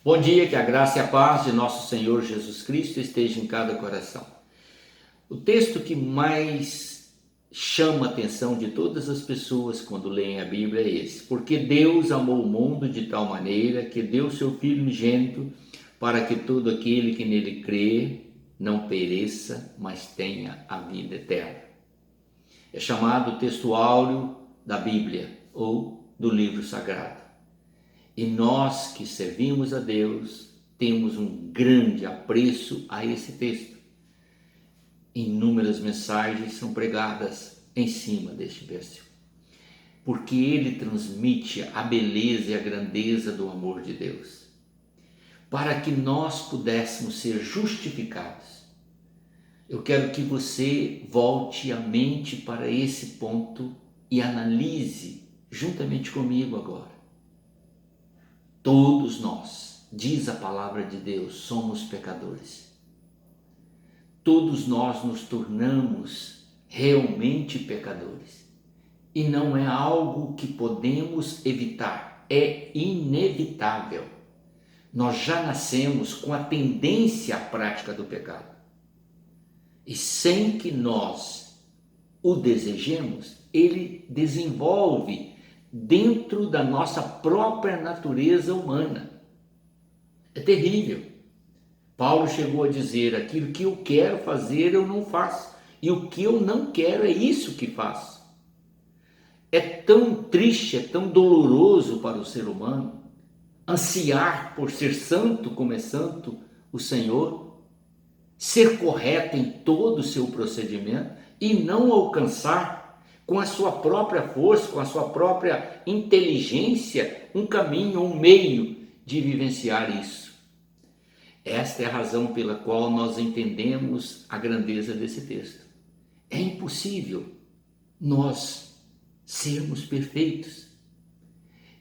Bom dia, que a graça e a paz de nosso Senhor Jesus Cristo esteja em cada coração. O texto que mais chama a atenção de todas as pessoas quando leem a Bíblia é esse: porque Deus amou o mundo de tal maneira que deu seu Filho unigênito para que todo aquele que nele crê não pereça, mas tenha a vida eterna. É chamado o texto áureo da Bíblia ou do livro sagrado. E nós que servimos a Deus temos um grande apreço a esse texto. Inúmeras mensagens são pregadas em cima deste versículo, porque ele transmite a beleza e a grandeza do amor de Deus, para que nós pudéssemos ser justificados. Eu quero que você volte a mente para esse ponto e analise juntamente comigo agora. Todos nós, diz a palavra de Deus, somos pecadores. Todos nós nos tornamos realmente pecadores. E não é algo que podemos evitar, é inevitável. Nós já nascemos com a tendência à prática do pecado. E sem que nós o desejemos, ele desenvolve dentro da nossa própria natureza humana. É terrível. Paulo chegou a dizer: aquilo que eu quero fazer eu não faço, e o que eu não quero é isso que faço. É tão triste, é tão doloroso para o ser humano ansiar por ser santo como é santo o Senhor, ser correto em todo o seu procedimento e não alcançar com a sua própria força, com a sua própria inteligência, um caminho, um meio de vivenciar isso. Esta é a razão pela qual nós entendemos a grandeza desse texto. É impossível nós sermos perfeitos.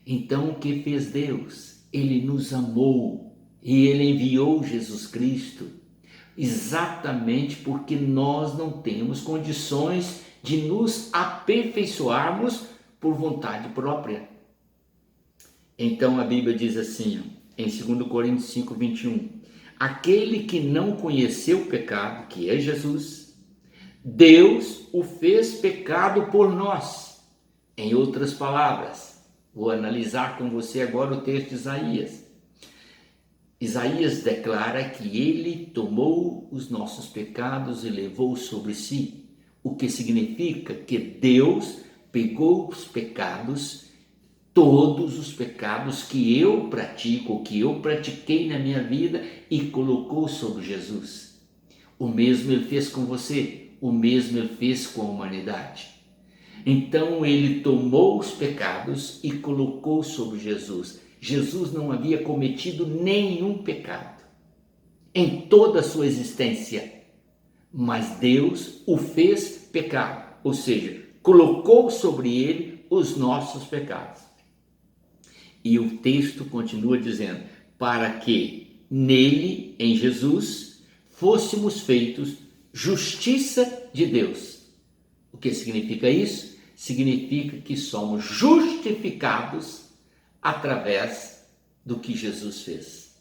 Então, o que fez Deus? Ele nos amou e ele enviou Jesus Cristo, exatamente porque nós não temos condições de nos aperfeiçoarmos por vontade própria. Então a Bíblia diz assim, em 2 Coríntios 5, 21, aquele que não conheceu o pecado, que é Jesus, Deus o fez pecado por nós. Em outras palavras, vou analisar com você agora o texto de Isaías. Isaías declara que ele tomou os nossos pecados e levou sobre si, o que significa que Deus pegou os pecados, todos os pecados que eu pratico, que eu pratiquei na minha vida, e colocou sobre Jesus. O mesmo ele fez com você, o mesmo ele fez com a humanidade. Então ele tomou os pecados e colocou sobre Jesus. Jesus não havia cometido nenhum pecado em toda a sua existência, mas Deus o fez pecado, ou seja, colocou sobre ele os nossos pecados. E o texto continua dizendo, para que nele, em Jesus, fôssemos feitos justiça de Deus. O que significa isso? Significa que somos justificados através do que Jesus fez.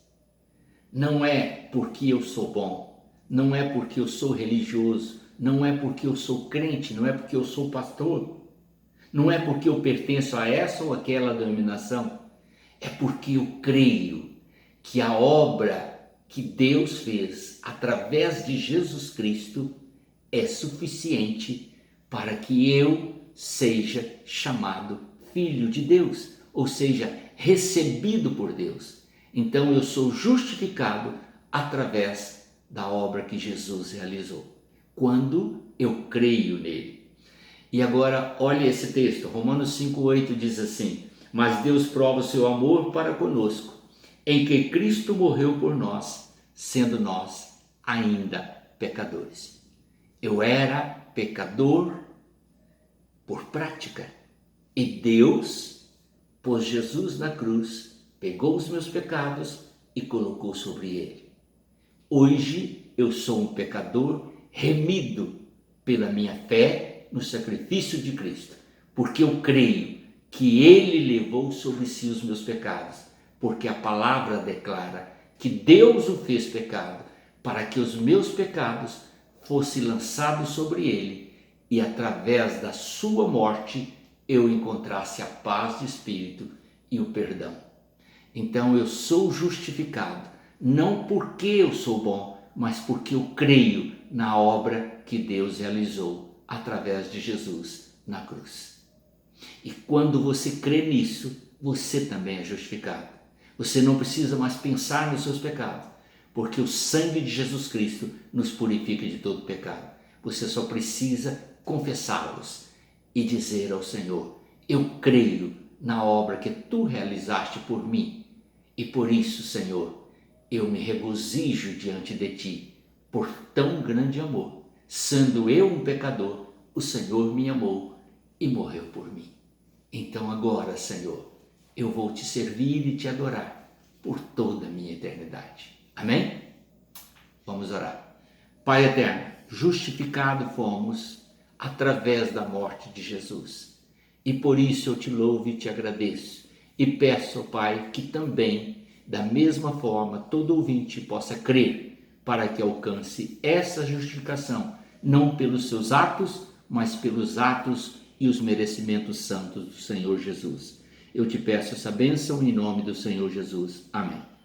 Não é porque eu sou bom, não é porque eu sou religioso, não é porque eu sou crente, não é porque eu sou pastor, não é porque eu pertenço a essa ou aquela denominação, é porque eu creio que a obra que Deus fez através de Jesus Cristo é suficiente para que eu seja chamado filho de Deus, ou seja, recebido por Deus. Então eu sou justificado através da obra que Jesus realizou, quando eu creio nele. E agora olha esse texto, Romanos 5,8 diz assim, mas Deus prova o seu amor para conosco, em que Cristo morreu por nós, sendo nós ainda pecadores. Eu era pecador por prática, e Deus pôs Jesus na cruz, pegou os meus pecados e colocou sobre ele. Hoje eu sou um pecador remido pela minha fé no sacrifício de Cristo, porque eu creio que ele levou sobre si os meus pecados, porque a palavra declara que Deus o fez pecado, para que os meus pecados fossem lançados sobre ele e através da sua morte eu encontrasse a paz de espírito e o perdão. Então eu sou justificado, não porque eu sou bom, mas porque eu creio na obra que Deus realizou através de Jesus na cruz. E quando você crê nisso, você também é justificado. Você não precisa mais pensar nos seus pecados, porque o sangue de Jesus Cristo nos purifica de todo pecado. Você só precisa confessá-los e dizer ao Senhor: eu creio na obra que tu realizaste por mim, e por isso, Senhor, eu me regozijo diante de ti, por tão grande amor. Sendo eu um pecador, o Senhor me amou e morreu por mim. Então agora, Senhor, eu vou te servir e te adorar por toda a minha eternidade. Amém? Vamos orar. Pai eterno, justificado fomos através da morte de Jesus. E por isso eu te louvo e te agradeço. E peço, Pai, que também, da mesma forma, todo ouvinte possa crer para que alcance essa justificação, não pelos seus atos, mas pelos atos e os merecimentos santos do Senhor Jesus. Eu te peço essa bênção em nome do Senhor Jesus. Amém.